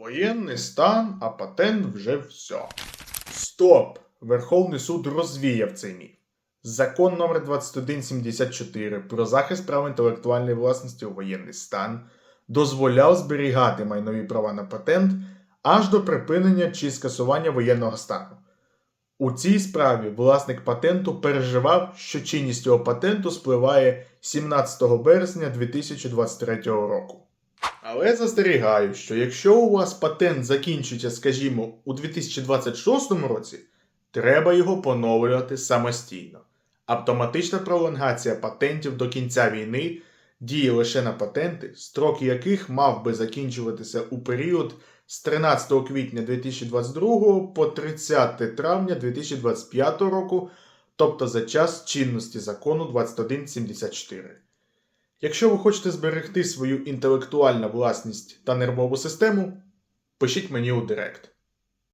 Воєнний стан, а патент вже все. Стоп! Верховний суд розвіяв цей міф. Закон номер 2174 про захист прав інтелектуальної власності у воєнний стан дозволяв зберігати майнові права на патент аж до припинення чи скасування воєнного стану. У цій справі власник патенту переживав, що чинність його патенту спливає 17 березня 2023 року. Але застерігаю, що якщо у вас патент закінчується, скажімо, у 2026 році, треба його поновлювати самостійно. Автоматична пролонгація патентів до кінця війни діє лише на патенти, строки яких мав би закінчуватися у період з 13 квітня 2022 по 30 травня 2025 року, тобто за час чинності закону 2174. Якщо ви хочете зберегти свою інтелектуальну власність та нервову систему, пишіть мені у Директ.